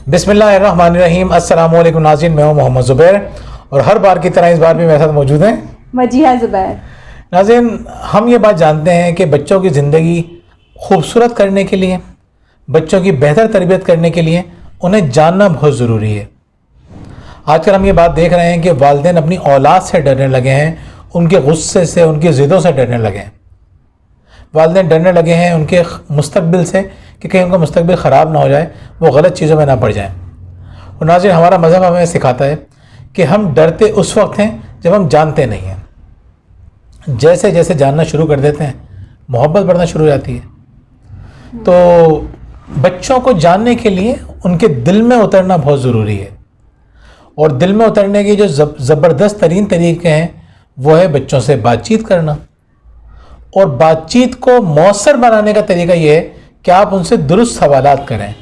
बिस्मिल्लाहिर्रहमानिर्रहीम। अस्सलाम वालेकुम नाज़रीन, मैं हूं मोहम्मद ज़ुबैर और हर बार की तरह इस बार भी मेरे साथ मौजूद हैं वजीहा ज़ुबैर। नाज़रीन, हम ये बात जानते हैं कि बच्चों की ज़िंदगी खूबसूरत करने के लिए, बच्चों की बेहतर तरबियत करने के लिए उन्हें जानना बहुत ज़रूरी है। आजकल हम ये बात देख रहे हैं कि वालिदैन अपनी औलाद से डरने लगे हैं, उनके गुस्से से, उनकी ज़िद्दों से डरने लगे हैं। वालिदैन डरने लगे हैं उनके मुस्तकबिल से कि कहीं उनका मुस्तकबिल ख़राब ना हो जाए, वो गलत चीज़ों में ना पड़ जाए। और नाज़रीन, हमारा मज़हब हमें सिखाता है कि हम डरते उस वक्त हैं जब हम जानते नहीं हैं। जैसे जैसे जानना शुरू कर देते हैं, मोहब्बत बढ़ना शुरू हो जाती है। तो बच्चों को जानने के लिए उनके दिल में उतरना बहुत ज़रूरी है, और दिल में उतरने के जो ज़बरदस्त तरीन तरीके हैं वो है बच्चों से बातचीत करना। और बातचीत को मौसर बनाने का तरीका ये है कि आप उनसे दुरुस्त सवालात करें।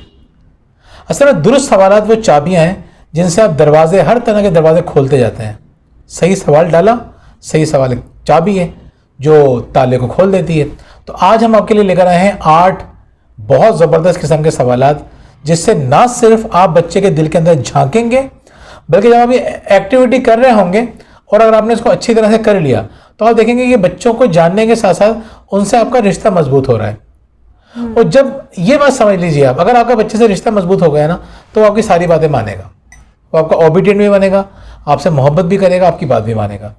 असल में दुरुस्त सवालात वो चाबियाँ हैं जिनसे आप दरवाजे, हर तरह के दरवाजे खोलते जाते हैं। सही सवाल डाला, सही सवाल एक चाबी है जो ताले को खोल देती है। तो आज हम आपके लिए लेकर आए हैं 8 बहुत ज़बरदस्त किस्म के सवालात, जिससे ना सिर्फ आप बच्चे के दिल के अंदर झांकेंगे, बल्कि जब आप ये एक्टिविटी कर रहे होंगे और अगर आपने इसको अच्छी तरह से कर लिया तो आप देखेंगे कि बच्चों को जानने के साथ साथ उनसे आपका रिश्ता मजबूत हो रहा है। और जब ये बात समझ लीजिए आप, अगर आपका बच्चे से रिश्ता मजबूत हो गया ना, तो वो आपकी सारी बातें मानेगा, वो आपका ओबीडियंट भी बनेगा, आपसे मोहब्बत भी करेगा, आपकी बात भी मानेगा।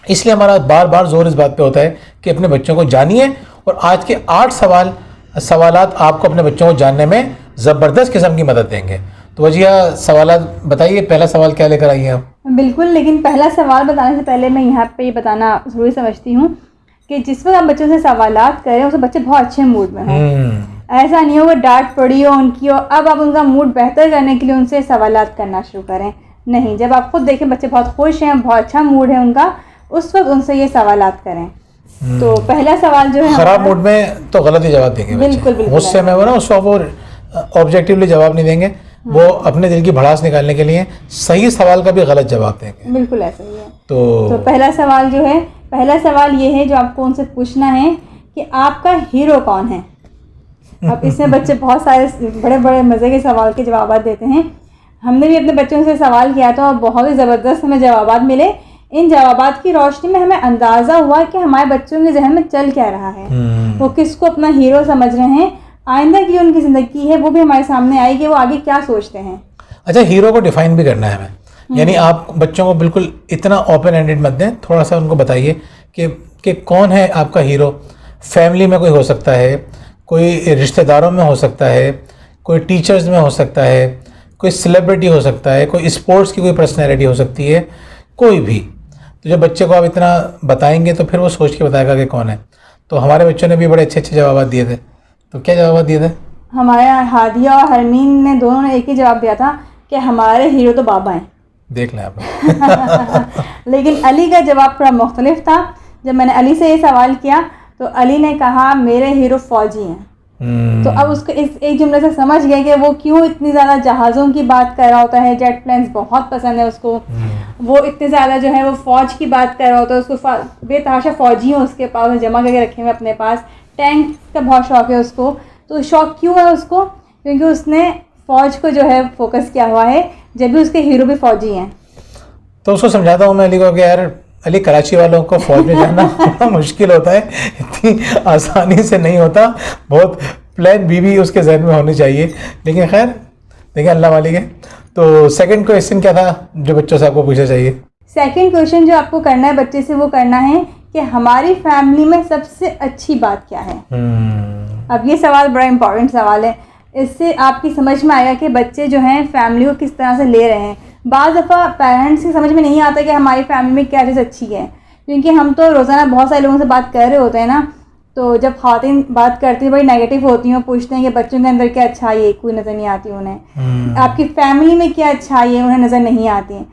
इसलिए हमारा बार बार जोर इस बात पे होता है कि अपने बच्चों को जानिए। और आज के 8 सवालात आपको अपने बच्चों को जानने में ज़बरदस्त किस्म की मदद देंगे। तो वजीहा, सवालात बताइए, पहला सवाल क्या लेकर आई हैं आप? बिल्कुल, लेकिन पहला सवाल बताने से पहले मैं यहाँ पे ये बताना ज़रूरी समझती हूँ कि जिस वक्त आप बच्चों से सवालात करें उस बच्चे बहुत अच्छे मूड में हों। ऐसा नहीं हो वो डांट पड़ी हो उनकी हो, अब आप उनका मूड बेहतर करने के लिए उनसे सवालात करना शुरू करें। नहीं, जब आप खुद देखें बच्चे बहुत खुश हैं, बहुत अच्छा मूड है उनका, उस वक्त उनसे ये सवालात करें। तो पहला सवाल जो है, खराब मूड में तो गलत ही जवाब देंगे। बिल्कुल बिल्कुल, गुस्से में वो ना उस वक्त वो ऑब्जेक्टिवली जवाब नहीं देंगे, वो अपने दिल की भड़ास निकालने के लिए सही सवाल का भी गलत जवाब देंगे। बिल्कुल ऐसा ही है। तो पहला सवाल जो है, पहला सवाल ये है जो आपको उनसे पूछना है कि आपका हीरो कौन है। अब इसमें बच्चे बहुत सारे बड़े बड़े मज़े के सवाल के जवाब देते हैं। हमने भी अपने बच्चों से सवाल किया था और बहुत ही ज़बरदस्त हमें जवाब मिले। इन जवाबात की रोशनी में हमें अंदाज़ा हुआ कि हमारे बच्चों के जहन में चल क्या रहा है, वो किसको अपना हीरो समझ रहे हैं, आइंदा की उनकी ज़िंदगी है वो भी हमारे सामने आई कि वो आगे क्या सोचते हैं। अच्छा, हीरो को डिफाइन भी करना है हमें, यानी आप बच्चों को बिल्कुल इतना ओपन एंडेड मत दें, थोड़ा सा उनको बताइए कि कौन है आपका हीरो। फैमिली में कोई हो सकता है, कोई रिश्तेदारों में हो सकता है, कोई टीचर्स में हो सकता है, कोई सेलिब्रिटी हो सकता है, कोई स्पोर्ट्स की कोई पर्सनैलिटी हो सकती है, कोई भी। तो जब बच्चे को आप इतना बताएंगे तो फिर वो सोच के बताएगा कि कौन है। तो हमारे बच्चों ने भी बड़े अच्छे अच्छे जवाब दिए थे। तो क्या जवाब दिए थे? हमारे हादिया और हरमीन ने दोनों ने एक ही जवाब दिया था कि हमारे हीरो तो बाबा हैं। देख लें आप। लेकिन अली का जवाब थोड़ा मुख्तलिफ था। जब मैंने अली से ये सवाल किया तो अली ने कहा मेरे हीरो फौजी हैं। तो अब उसको इस एक जुमले से समझ गए कि वो क्यों इतनी ज़्यादा जहाज़ों की बात कर रहा होता है। जेट प्लेन्स बहुत पसंद है उसको, वो इतने ज़्यादा जो है वो फ़ौज की बात कर रहा होता है। उसको बेतहाशा फ़ौजी हैं उसके पास, जमा करके रखे हुए अपने पास। टैंक का बहुत शौक़ है उसको। तो शौक़ क्यों है उसको? क्योंकि उसने फ़ौज को जो है फोकस किया हुआ है, जब भी उसके हीरो भी फ़ौजी हैं। तो उसको समझाता हूँ मैं अली को कि यार अली, कराची वालों को फ़ौज में जाना बड़ा मुश्किल होता है, इतनी आसानी से नहीं होता, बहुत प्लान बी भी उसके जहन में होनी चाहिए। लेकिन खैर देखिए, अल्लाह मालिक है। तो सेकंड क्वेश्चन क्या था जो बच्चों से आपको पूछना चाहिए? सेकंड क्वेश्चन जो आपको करना है बच्चे से, वो करना है कि हमारी फैमिली में सबसे अच्छी बात क्या है। अब ये सवाल बड़ा इंपॉर्टेंट सवाल है। इससे आपकी समझ में आएगा कि बच्चे जो हैं फैमिली को किस तरह से ले रहे हैं। बाज़ दफ़ा पेरेंट्स की समझ में नहीं आता कि हमारी फैमिली में क्या चीज़ अच्छी है, क्योंकि हम तो रोज़ाना बहुत सारे लोगों से बात कर रहे होते हैं ना। तो जब ख़वातीन बात करती हैं बड़ी नेगेटिव होती हैं, पूछते हैं कि बच्चों के अंदर क्या अच्छाई है, कोई नज़र नहीं आती उन्हें। आपकी फैमिली में क्या अच्छाई है, उन्हें नज़र नहीं आती।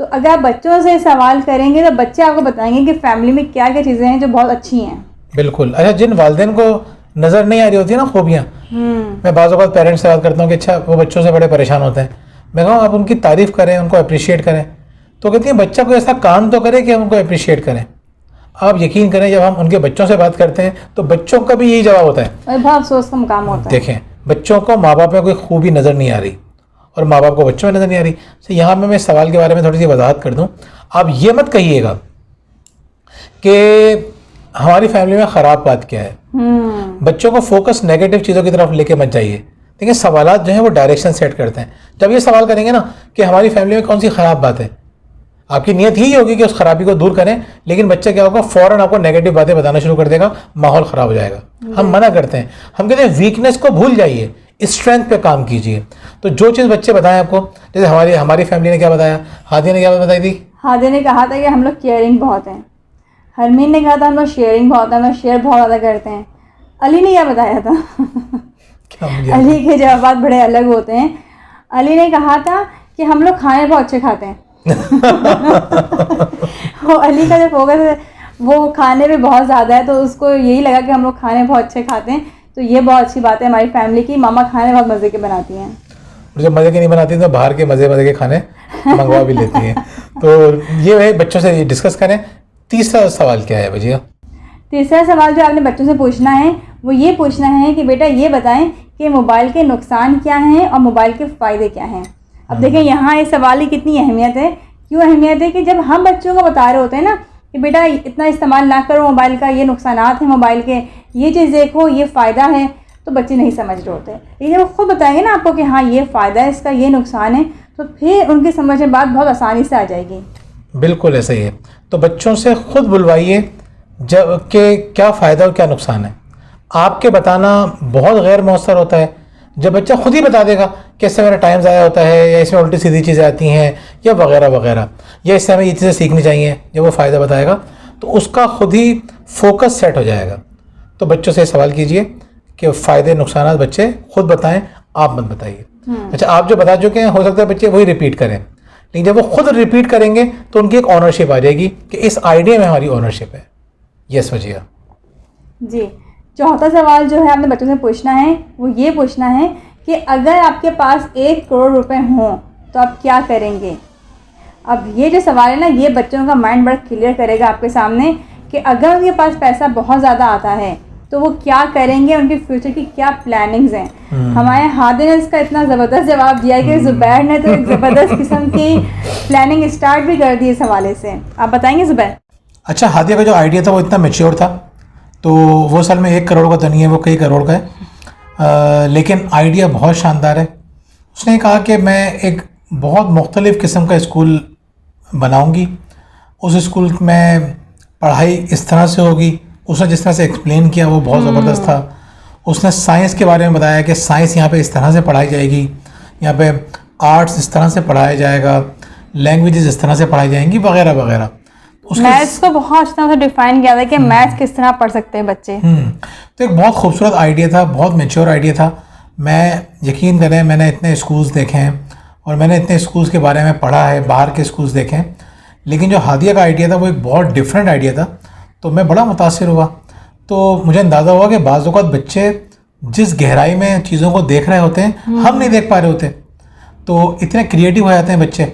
तो अगर आप बच्चों से सवाल करेंगे तो बच्चे आपको बताएंगे कि फैमिली में क्या क्या चीज़ें हैं जो बहुत अच्छी हैं। बिल्कुल। अच्छा, जिन वालिदैन को नज़र नहीं आ रही होती है ना खूबियाँ, मैं बाज़ औक़ात पेरेंट्स से बात करता हूँ कि अच्छा वो बच्चों से बड़े परेशान होते हैं। मैं कहूँ आप उनकी तारीफ़ करें, उनको अप्रिशिएट करें। तो कहती हैं बच्चा कोई ऐसा काम तो करे कि हम उनको अप्रिशिएट करें। आप यकीन करें, जब हम उनके बच्चों से बात करते हैं तो बच्चों का भी यही जवाब होता है। बहुत अफसोस का मुकाम होता है। देखें, बच्चों को माँ बाप में कोई खूबी नज़र नहीं आ रही और माँ बाप को बच्चों में नज़र नहीं आ रही। तो यहाँ मैं इस सवाल के बारे में थोड़ी सी वजाहत कर दूँ। आप ये मत कहिएगा कि हमारी फैमिली में ख़राब बात क्या है। बच्चों को फोकस नेगेटिव चीज़ों की तरफ लेके मत जाइए। देखिए सवालात जो हैं वो डायरेक्शन सेट करते हैं। जब ये सवाल करेंगे ना कि हमारी फैमिली में कौन सी ख़राब बात है, आपकी नीयत यही होगी कि उस खराबी को दूर करें, लेकिन बच्चा क्या होगा, फ़ौरन आपको नेगेटिव बातें बताना शुरू कर देगा, माहौल ख़राब हो जाएगा। हम मना करते हैं, हम कहते हैं वीकनेस को भूल जाइए, स्ट्रेंथ पे काम कीजिए। तो जो चीज़ बच्चे बताएं आपको, जैसे हमारी फैमिली ने क्या बताया, हादिया ने क्या बताई थी? हादिया ने कहा था कि हम लोग केयरिंग बहुत हैं। हरमीन ने कहा था हम लोग शेयरिंग बहुत है, हम लोग शेयर बहुत ज़्यादा करते हैं। अली ने क्या बताया था? अली के जवाब बड़े अलग होते हैं। अली ने कहा था कि हम लोग खाने बहुत अच्छे खाते हैं। वो अली का जो फोकस है वो खाने पे बहुत ज़्यादा है, तो उसको यही लगा कि हम लोग खाने बहुत अच्छे खाते हैं। तो ये बहुत अच्छी बात है हमारी फैमिली की, मामा खाने बहुत मज़े के बनाती हैं। और जब मज़े के नहीं बनाती तो बाहर के मज़े के खाने मंगवा भी लेती हैं। तो ये है, बच्चों से डिस्कस करें। तीसरा सवाल क्या है भैया? तीसरा सवाल जो आपने बच्चों से पूछना है वो ये पूछना है कि बेटा ये बताएं कि मोबाइल के नुकसान क्या हैं और मोबाइल के फ़ायदे क्या हैं। अब देखें यहाँ इस सवाल की कितनी अहमियत है। क्यों अहमियत है कि जब हम बच्चों को बता रहे होते हैं ना कि बेटा इतना इस्तेमाल ना करो मोबाइल का, ये नुकसानात हैं मोबाइल के, ये चीज़ देखो, ये फ़ायदा है, तो बच्चे नहीं समझ रहे होते। लेकिन जब वो खुद बताएंगे ना आपको कि हाँ ये फ़ायदा है इसका, ये नुकसान है, तो फिर उनकी समझ में बात बहुत आसानी से आ जाएगी। बिल्कुल ऐसा ही है। तो बच्चों से खुद बुलवाइए जब कि क्या फ़ायदा और क्या नुकसान है। आपके बताना बहुत गैर मौसर होता है। जब बच्चा खुद ही बता देगा कि इससे मेरा टाइम ज़ाया होता है, या इसमें उल्टी सीधी चीज़ें आती हैं, या वगैरह वगैरह, या इससे हमें ये चीज़ें सीखनी चाहिए, जब वो फ़ायदा बताएगा तो उसका खुद ही फोकस सेट हो जाएगा। तो बच्चों से सवाल कीजिए कि फ़ायदे नुकसान बच्चे खुद बताएं, आप मत बताइए। अच्छा, आप जो बता चुके हैं हो सकता है बच्चे वही रिपीट करें, लेकिन जब वो खुद रिपीट करेंगे तो उनकी एक ऑनरशिप आ जाएगी कि इस आइडिया में हमारी ऑनरशिप है। यस वजिया जी। चौथा सवाल जो है आपने बच्चों से पूछना है वो ये पूछना है कि अगर आपके पास 1 करोड़ रुपए हों तो आप क्या करेंगे। अब ये जो सवाल है ना, ये बच्चों का माइंड बड़ा क्लियर करेगा आपके सामने कि अगर उनके पास पैसा बहुत ज़्यादा आता है तो वो क्या करेंगे, उनके फ्यूचर की क्या प्लानिंग्स हैं। हमारे हादिया ने इसका इतना ज़बरदस्त जवाब दिया कि ज़ुबैर ने तो एक ज़बरदस्त किस्म की प्लानिंग स्टार्ट भी कर दी इस हवाले से। आप बताएंगे ज़ुबैर? अच्छा, हादिया का जो आइडिया था वो इतना मैच्योर था, तो वो असल में 1 करोड़ का तो नहीं है, वो कई करोड़ का है, लेकिन आइडिया बहुत शानदार है। उसने कहा कि मैं एक बहुत मुख्तलिफ़ किस्म का स्कूल बनाऊंगी, उस स्कूल में पढ़ाई इस तरह से होगी। उसने जिस तरह से एक्सप्लेन किया वो बहुत ज़बरदस्त था। उसने साइंस के बारे में बताया कि साइंस यहाँ पे इस तरह से पढ़ाई जाएगी, यहाँ पे आर्ट्स इस तरह से पढ़ाया जाएगा, लैंग्वेजेस इस तरह से पढ़ाई जाएंगी, वगैरह वगैरह। मैथ्स को बहुत अच्छी तरह से डिफाइन किया था कि मैथ्स किस तरह पढ़ सकते हैं बच्चे। तो एक बहुत खूबसूरत आइडिया था, बहुत मैच्योर आइडिया था। मैं यकीन करें, मैंने इतने स्कूल्स देखे हैं और मैंने इतने स्कूल्स के बारे में पढ़ा है, बाहर के स्कूल्स देखे हैं, लेकिन जो हादिया का आइडिया था वो एक बहुत डिफरेंट आइडिया था। तो मैं बड़ा मुतासिर हुआ। तो मुझे अंदाज़ा हुआ कि बाज़ औक़ात बच्चे जिस गहराई में चीज़ों को देख रहे होते हैं हम नहीं देख पा रहे होते, तो इतने क्रिएटिव हो जाते हैं बच्चे।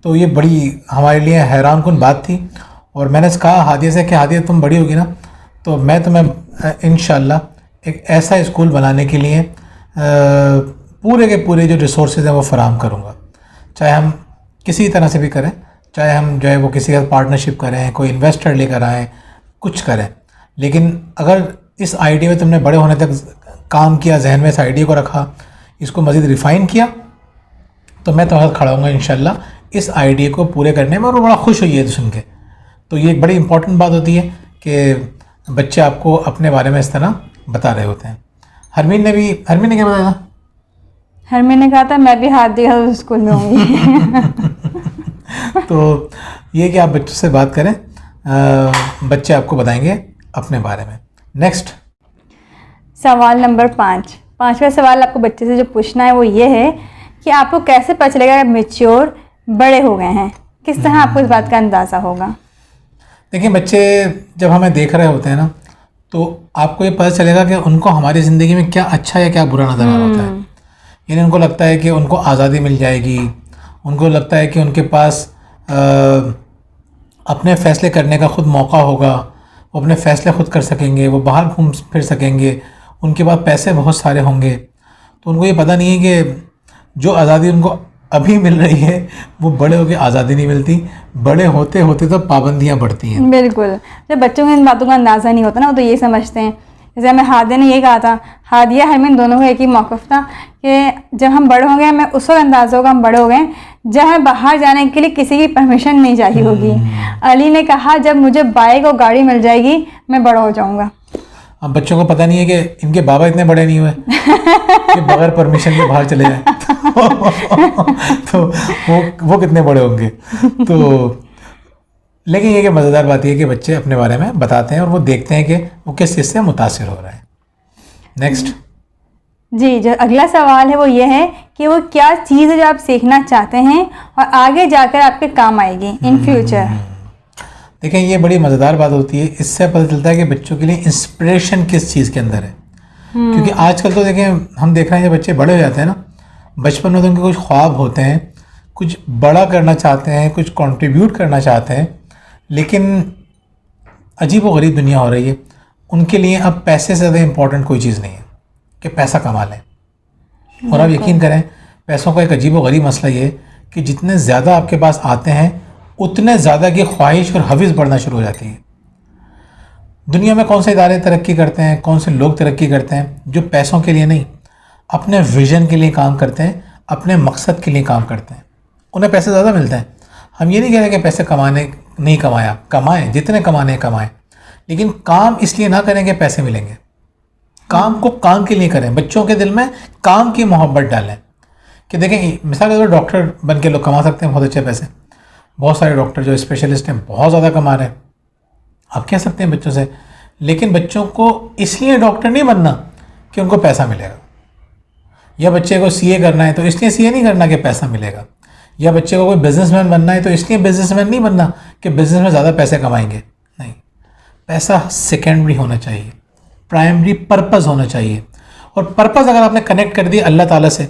तो ये बड़ी हमारे लिए हैरान कुन बात थी। और मैंने कहा हादिया से कि हादिया तुम बड़ी होगी ना तो मैं तुम्हें इंशाअल्लाह एक ऐसा स्कूल बनाने के लिए पूरे के पूरे जो रिसोर्सेज हैं वो फ़राहम करूँगा, चाहे हम किसी तरह से भी करें, चाहे हम जो है वो किसी का पार्टनरशिप करें, कोई इन्वेस्टर लेकर आएँ, कुछ करें। लेकिन अगर इस आइडिया में तुमने बड़े होने तक काम किया, जहन में इस आइडिया को रखा, इसको मज़ीद रिफ़ाइन किया, तो मैं तुम्हारे साथ खड़ा हूँगा इंशाअल्लाह इस आइडिया को पूरे करने में। और वो बड़ा खुश हुई है सुन के। तो ये एक बड़ी इंपॉर्टेंट बात होती है कि बच्चे आपको अपने बारे में इस तरह बता रहे होते हैं। हरमीन ने क्या बताया था? हरमीन ने कहा था मैं भी हाथ दिया तो स्कूल में होंगी। तो ये कि आप बच्चों से बात करें, बच्चे आपको बताएंगे अपने बारे में। नेक्स्ट सवाल नंबर 5। पाँचवा सवाल आपको बच्चे से जो पूछना है वो ये है कि आपको कैसे पता चलेगा कि मैच्योर बड़े हो गए हैं, किस तरह आपको इस बात का अंदाज़ा होगा? देखिए, बच्चे जब हमें देख रहे होते हैं ना तो आपको ये पता चलेगा कि उनको हमारी ज़िंदगी में क्या अच्छा या क्या बुरा नज़र आ रहा होता है। यानी उनको लगता है कि उनको आज़ादी मिल जाएगी, उनको लगता है कि उनके पास अपने फ़ैसले करने का ख़ुद मौका होगा, वो अपने फ़ैसले ख़ुद कर सकेंगे, वो बाहर घूम फिर सकेंगे, उनके पास पैसे बहुत सारे होंगे। तो उनको ये पता नहीं है कि जो आज़ादी उनको अभी मिल रही है वो बड़े होकर आज़ादी नहीं मिलती, बड़े होते होते तो पाबंदियाँ बढ़ती हैं। बिल्कुल, जब बच्चों को इन बातों का अंदाज़ा नहीं होता ना, वो तो ये समझते हैं। जैसे हमें हादिया ने ये कहा था, हादिया हरमीन दोनों को एक ही मौक़िफ़ था कि जब हम बड़े हो गए, हमें उस वक्त अंदाज़ा होगा हम बड़े हो गए जब हमें बाहर जाने के लिए किसी की परमिशन नहीं चाहिए होगी। अली ने कहा जब मुझे बाइक और गाड़ी मिल जाएगी मैं बड़ा हो जाऊँगा। अब बच्चों को पता नहीं है कि इनके बाबा इतने बड़े नहीं हुए कि बगैर परमिशन के बाहर चले जाएं तो वो कितने बड़े होंगे। तो लेकिन ये कि मज़ेदार बात यह है कि बच्चे अपने बारे में बताते हैं और वो देखते हैं कि वो किस चीज़ से मुतासिर हो रहा है। नेक्स्ट जी, जो अगला सवाल है वो ये है कि वो क्या चीज़ है जो आप सीखना चाहते हैं और आगे जाकर आपके काम आएगी इन फ्यूचर। देखें, ये बड़ी मज़ेदार बात होती है। इससे पता चलता है कि बच्चों के लिए इंस्पिरेशन किस चीज़ के अंदर है। क्योंकि आजकल तो देखें, हम देख रहे हैं जब बच्चे बड़े हो जाते हैं ना, बचपन में तो उनके कुछ ख्वाब होते हैं, कुछ बड़ा करना चाहते हैं, कुछ कंट्रीब्यूट करना चाहते हैं, लेकिन अजीब व गरीब दुनिया हो रही है। उनके लिए अब पैसे से ज़्यादा इम्पोर्टेंट कोई चीज़ नहीं है कि पैसा कमा लें। और आप यकीन करें, पैसों का एक अजीब व गरीब मसला ये है कि जितने ज़्यादा आपके पास आते हैं उतने ज़्यादा की ख्वाहिश और हविस बढ़ना शुरू हो जाती है। दुनिया में कौन से इदारे तरक्की करते हैं, कौन से लोग तरक्की करते हैं जो पैसों के लिए नहीं, अपने विज़न के लिए काम करते हैं, अपने मकसद के लिए काम करते हैं। उन्हें पैसे ज़्यादा मिलते हैं। हम ये नहीं कह रहे कि पैसे कमाने नहीं कमाया, कमाएं, जितने कमाने हैं कमाएं, लेकिन काम इसलिए ना करें कि पैसे मिलेंगे। काम को काम के लिए करें। बच्चों के दिल में काम की मोहब्बत डालें कि देखें, मिसाल के तौर पर डॉक्टर बन के लोग कमा सकते हैं बहुत अच्छे पैसे। बहुत सारे डॉक्टर जो स्पेशलिस्ट हैं बहुत ज़्यादा कमा रहे हैं। आप कह सकते हैं बच्चों से, लेकिन बच्चों को इसलिए डॉक्टर नहीं बनना कि उनको पैसा मिलेगा, या बच्चे को सीए करना है तो इसलिए सीए नहीं करना कि पैसा मिलेगा, या बच्चे को कोई बिजनेसमैन बनना है तो इसलिए बिजनेसमैन नहीं बनना कि बिजनेस में ज़्यादा पैसे कमाएंगे। नहीं, पैसा सेकेंडरी होना चाहिए, प्राइमरी पर्पज़ होना चाहिए। और पर्पज़ अगर आपने कनेक्ट कर दिया अल्लाह ताला से,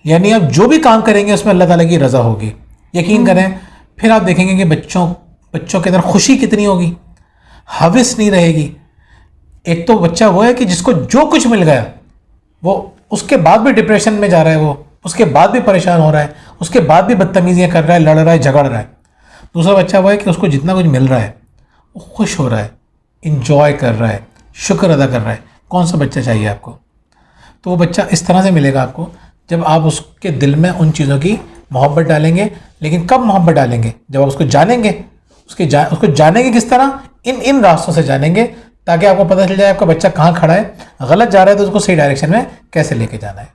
यानी आप जो भी काम करेंगे उसमें अल्लाह ताला की रज़ा होगी, यकीन करें, फिर आप देखेंगे कि बच्चों के अंदर खुशी कितनी होगी, हविस नहीं रहेगी। एक तो बच्चा वो है कि जिसको जो कुछ मिल गया वो उसके बाद भी डिप्रेशन में जा रहा है, वो उसके बाद भी परेशान हो रहा है, उसके बाद भी बदतमीजियाँ कर रहा है, लड़ रहा है, झगड़ रहा है। दूसरा बच्चा वो है कि उसको जितना कुछ मिल रहा है वो खुश हो रहा है, इंजॉय कर रहा है, शुक्र अदा कर रहा है। कौन सा बच्चा चाहिए आपको? तो वो बच्चा इस तरह से मिलेगा आपको जब आप उसके दिल में उन चीज़ों की मोहब्बत डालेंगे। लेकिन कब मोहब्बत डालेंगे? जब आप उसको जानेंगे। उसको जानेंगे किस तरह? इन रास्तों से जानेंगे ताकि आपको पता चल जाए आपका बच्चा कहाँ खड़ा है, गलत जा रहा है तो उसको सही डायरेक्शन में कैसे लेके जाना है।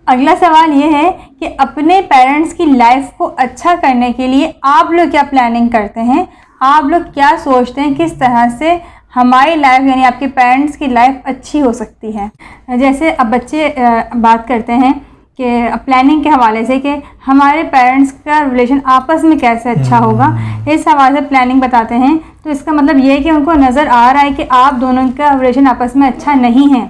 अगला सवाल ये है कि अपने पेरेंट्स की लाइफ को अच्छा करने के लिए आप लोग क्या प्लानिंग करते हैं? आप लोग क्या सोचते हैं किस तरह से हमारी लाइफ यानी आपके पेरेंट्स की लाइफ अच्छी हो सकती है? जैसे अब बच्चे बात करते हैं कि प्लानिंग के हवाले से कि हमारे पेरेंट्स का रिलेशन आपस में कैसे अच्छा होगा, इस हवाले से प्लानिंग बताते हैं। तो इसका मतलब ये है कि उनको नज़र आ रहा है कि आप दोनों का रिलेशन आपस में अच्छा नहीं है,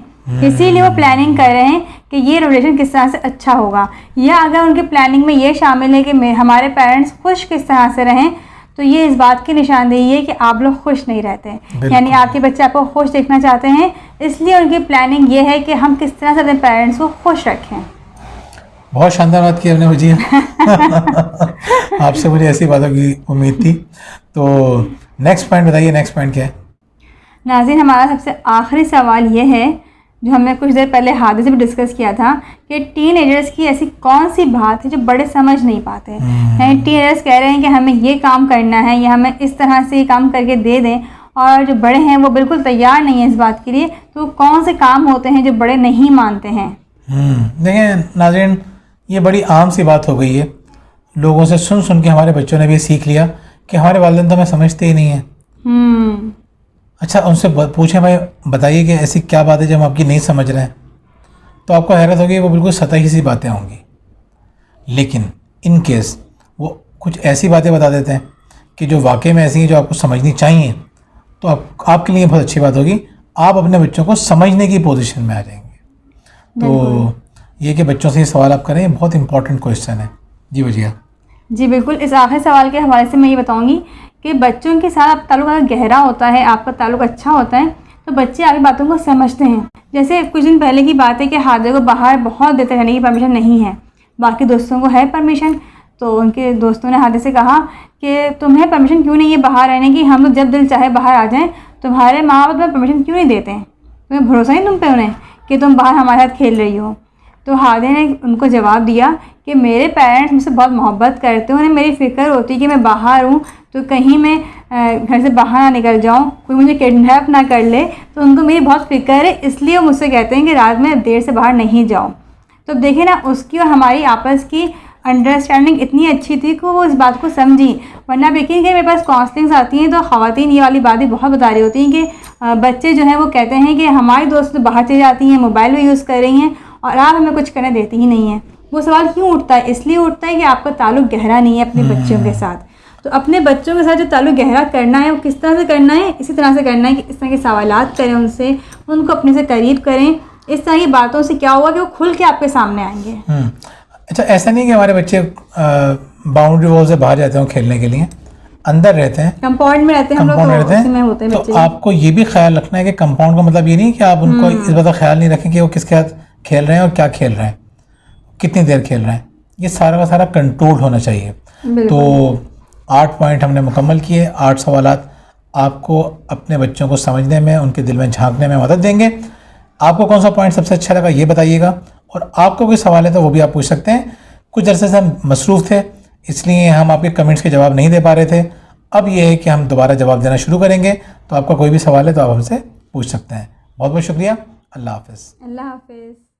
इसीलिए वो प्लानिंग कर रहे हैं कि ये रिलेशन किस तरह से अच्छा होगा। या अगर उनकी प्लानिंग में ये शामिल है कि हमारे पेरेंट्स खुश किस तरह से रहें, तो ये इस बात की निशानदेही है कि आप लोग खुश नहीं रहते, यानी आपके बच्चे आपको खुश देखना चाहते हैं, इसलिए उनकी प्लानिंग ये है कि हम किस तरह से अपने पेरेंट्स को खुश रखें। बहुत शानदार बात की हमने मुझे आपसे मुझे ऐसी बातों की उम्मीद थी। तो नेक्स्ट पॉइंट बताइए, नेक्स्ट पॉइंट क्या है? नाज़रीन, हमारा सबसे आखिरी सवाल ये है जो हमने कुछ देर पहले हादे से भी डिस्कस किया था कि टीनएजर्स की ऐसी कौन सी बात है जो बड़े समझ नहीं पाते हैं। टीनएजर्स कह रहे हैं कि हमें ये काम करना है या हमें इस तरह से ये काम करके दे दें, और जो बड़े हैं वो बिल्कुल तैयार नहीं है इस बात के लिए। तो कौन से काम होते हैं जो बड़े नहीं मानते हैं? देखें नाज़रीन, ये बड़ी आम सी बात हो गई है। लोगों से सुन सुन के हमारे बच्चों ने भी सीख लिया कि हमारे वालिदैन तो हमें समझते ही नहीं हैं। अच्छा, उनसे पूछें भाई बताइए कि ऐसी क्या बात है जो हम आपकी नहीं समझ रहे हैं, तो आपको हैरत होगी वो बिल्कुल सतही सी बातें होंगी। लेकिन इन केस वो कुछ ऐसी बातें बता देते हैं कि जो वाकई में ऐसी हैं जो आपको समझनी चाहिए, तो आपके लिए बहुत अच्छी बात होगी। आप अपने बच्चों को समझने की पोजीशन में आ जाएंगे। तो ये कि बच्चों से ये सवाल आप करें, बहुत इंपॉर्टेंट क्वेश्चन है। जी वजिया। जी बिल्कुल, इस आखिरी सवाल के हवाले से मैं ये बताऊंगी कि बच्चों के साथ आप ताल्लुक अगर गहरा होता है, आपका ताल्लुक अच्छा होता है, तो बच्चे आपकी बातों को समझते हैं। जैसे कुछ दिन पहले की बात है कि हादे को बाहर बहुत देर तक रहने की परमिशन नहीं है, बाकी दोस्तों को है परमिशन। तो उनके दोस्तों ने हादे से कहा कि तुम्हें परमिशन क्यों नहीं है बाहर रहने की, हम तो जब दिल चाहे बाहर आ जाएं, तुम्हारे माँ बाप तुम्हें परमिशन क्यों नहीं देते हैं, तुम्हें भरोसा नहीं तुम पे उन्हें कि तुम बाहर हमारे साथ खेल रही हो। तो हादे ने उनको जवाब दिया कि मेरे पेरेंट्स मुझसे बहुत मोहब्बत करते हैं, उन्हें मेरी फ़िक्र होती है कि मैं बाहर हूँ तो कहीं मैं घर से बाहर ना निकल जाऊँ, कोई मुझे किडनैप ना कर ले, तो उनको मेरी बहुत फ़िक्र है, इसलिए वो मुझसे कहते हैं कि रात में देर से बाहर नहीं जाओ। तो देखिए ना, उसकी और हमारी आपस की अंडरस्टैंडिंग इतनी अच्छी थी कि वो इस बात को समझी। वरना देखेंगे मेरे पास काउंसलिंग्स आती हैं तो ख़वातीन ये वाली बातें बहुत बता रही होती हैं कि बच्चे जो हैं वो कहते हैं कि हमारी दोस्त तो बाहर चली जाती हैं, मोबाइल भी यूज़ कर रही हैं और आप हमें कुछ करने देती ही नहीं हैं। वो सवाल क्यों उठता है? इसलिए उठता है कि आपका ताल्लुक़ गहरा नहीं है अपने बच्चों के साथ। तो अपने बच्चों के साथ जो ताल्लुक़ गहरा करना है वो किस तरह से करना है? इसी तरह से करना है कि इस तरह के सवालात करें उनसे, उनको अपने से करीब करें। इस तरह की बातों से क्या होगा कि वो खुल के आपके सामने आएंगे। अच्छा, ऐसा नहीं कि हमारे बच्चे बाउंड्री वॉल से बाहर जाते हैं खेलने के लिए, अंदर रहते हैं, कंपाउंड में रहते हैं हम लोग, कंपाउंड तो उसी में होते हैं तो बच्चे। आपको ये भी ख्याल रखना है कि कंपाउंड का मतलब ये नहीं कि आप उनको इस बात का ख्याल नहीं रखें कि वो किसके साथ खेल रहे हैं और क्या खेल रहे हैं, कितनी देर खेल रहे हैं। ये सारा का सारा कंट्रोल होना चाहिए। तो 8 पॉइंट हमने मुकम्मल किए। 8 सवालात आपको अपने बच्चों को समझने में, उनके दिल में झांकने में मदद देंगे। आपको कौन सा पॉइंट सबसे अच्छा लगा ये बताइएगा, और आपको कोई सवाल है तो वो भी आप पूछ सकते हैं। कुछ अरसे से हम मसरूफ़ थे, इसलिए हम आपके कमेंट्स के जवाब नहीं दे पा रहे थे। अब ये है कि हम दोबारा जवाब देना शुरू करेंगे, तो आपका कोई भी सवाल है तो आप हमसे पूछ सकते हैं। बहुत बहुत शुक्रिया। अल्लाह हाफ़िज़। अल्लाह हाफ़िज़।